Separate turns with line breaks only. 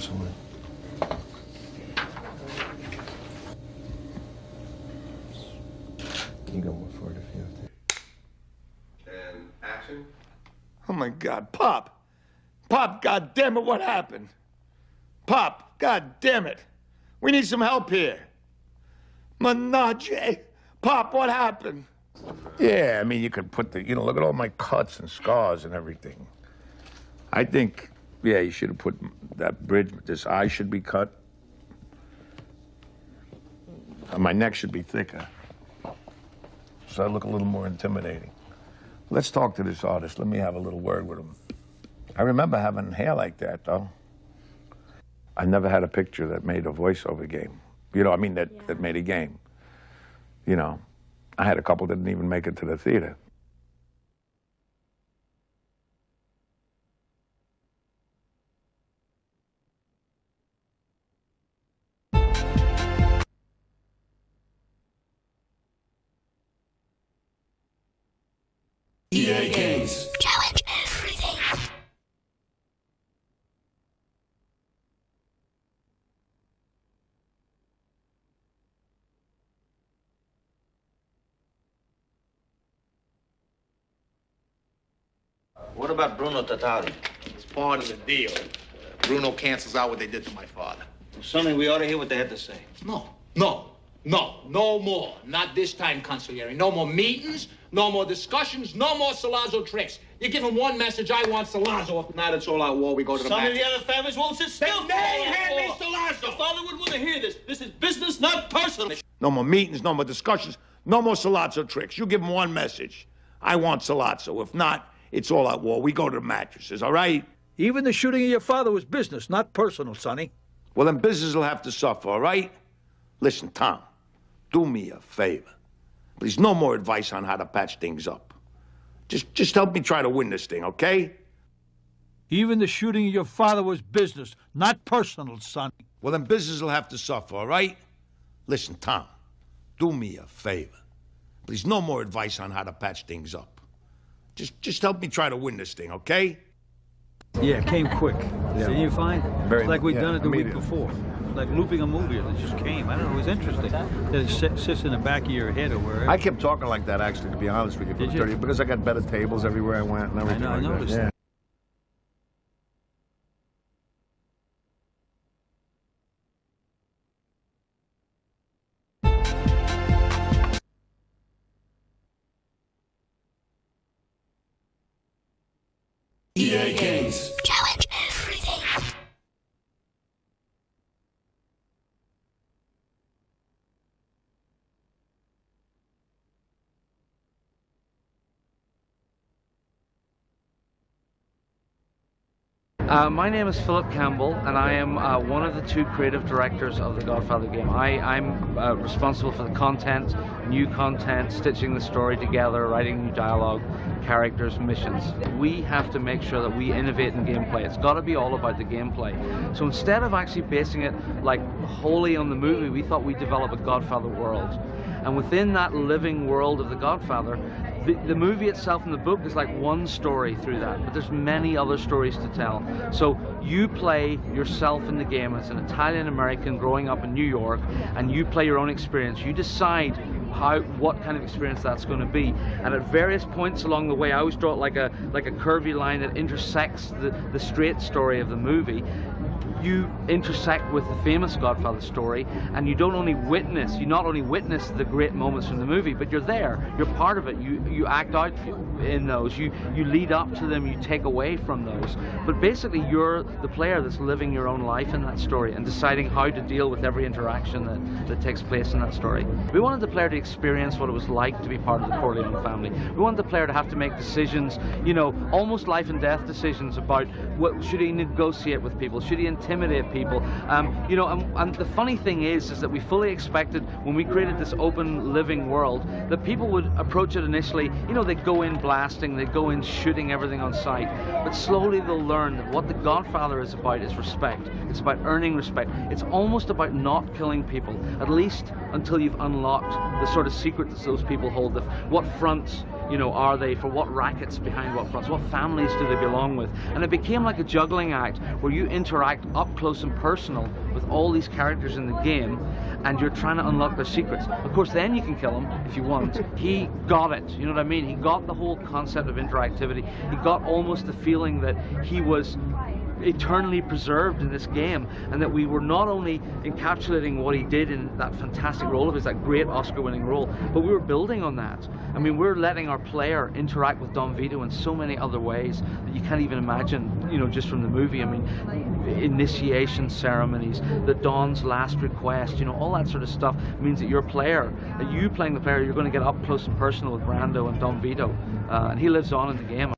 Absolutely. You go more forward if you have to.
And action.
Oh my God, Pop! Pop, God damn it, what happened? Pop, God damn it. We need some help here. Menage. Pop, what happened? Yeah, I mean, you could put the, look at all my cuts and scars and everything. I think, yeah, you should have put that bridge, this eye should be cut. And my neck should be thicker. So I look a little more intimidating. Let's talk to this artist. Let me have a little word with him. I remember having hair like that, though. I never had a picture that made a voiceover game. That made a game. I had a couple that didn't even make it to the theater.
EA Games.
Challenge everything.
What about Bruno Tatari?
It's part of the deal. Bruno cancels out what they did to my father.
Sonny, we ought to hear what they had to say.
No more. Not this time, Consigliere. No more meetings, no more discussions, no more Salazzo tricks. You give him one message, I want Salazzo. If not, it's all out war. We go to the
Some
match.
of the other families won't sit still.
They hand me Salazzo.
The father would want to hear this. This is business, not personal.
No more meetings, no more discussions, no more Salazzo tricks. You give him one message. I want Salazzo. If not, it's all out war. We go to the mattresses, all right?
Even the shooting of your father was business, not personal, Sonny.
Well, then business will have to suffer, all right? Listen, Tom, do me a favor. Please, no more advice on how to patch things up. Just help me try to win this thing, okay?
Even the shooting of your father was business, not personal, Sonny.
Well, then business will have to suffer, all right? Listen, Tom, do me a favor. Please, no more advice on how to patch things up. Just help me try to win this thing, okay?
Yeah, it came quick.
Yeah.
Didn't you find?
Very,
it's like we'd
yeah,
done it the week
immediate.
before. Like looping a movie that just came. I don't know, it was interesting. That it sits in the back of your head or wherever.
I kept talking like that, actually, to be honest with you, for
Did you?
30, because I got better tables everywhere I went and everything.
I
like
noticed
that. Yeah.
EA Games.
Challenge everything.
My name is Philip Campbell, and I am one of the two creative directors of the Godfather game. I'm responsible for the content, new content, stitching the story together, writing new dialogue, characters, missions. We have to make sure that we innovate in gameplay. It's got to be all about the gameplay. So instead of actually basing it like wholly on the movie, we thought we'd develop a Godfather world. And within that living world of the Godfather, the movie itself and the book is like one story through that, but there's many other stories to tell. So you play yourself in the game as an Italian-American growing up in New York, and you play your own experience. You decide what kind of experience that's going to be. And at various points along the way, I always draw it like a curvy line that intersects the straight story of the movie. You intersect with the famous Godfather story, and you not only witness the great moments from the movie, but you're there, you're part of it, you act out in those, you lead up to them, you take away from those. But basically you're the player that's living your own life in that story and deciding how to deal with every interaction that takes place in that story. We wanted the player to experience what it was like to be part of the Corleone family. We wanted the player to have to make decisions, almost life and death decisions about should he negotiate with people, should he intimidate people, and the funny thing is that we fully expected when we created this open living world that people would approach it initially, they'd go in blasting, they'd go in shooting everything on sight, but slowly they'll learn that what the Godfather is about is respect. It's about earning respect. It's almost about not killing people, at least until you've unlocked the sort of secret that those people hold, what fronts You know, are they for what rackets behind what fronts? What families do they belong with? And it became like a juggling act where you interact up close and personal with all these characters in the game, and you're trying to unlock their secrets. Of course, then you can kill him if you want. He got it, you know what I mean? He got the whole concept of interactivity. He got almost the feeling that he was eternally preserved in this game, and that we were not only encapsulating what he did in that fantastic role of his, that great Oscar-winning role, but we were building on that. I mean, we're letting our player interact with Don Vito in so many other ways that you can't even imagine, you know, just from the movie. I mean, initiation ceremonies, the Don's last request, you know, all that sort of stuff means that your player, that you playing the player, you're going to get up close and personal with Brando and Don Vito, and he lives on in the game.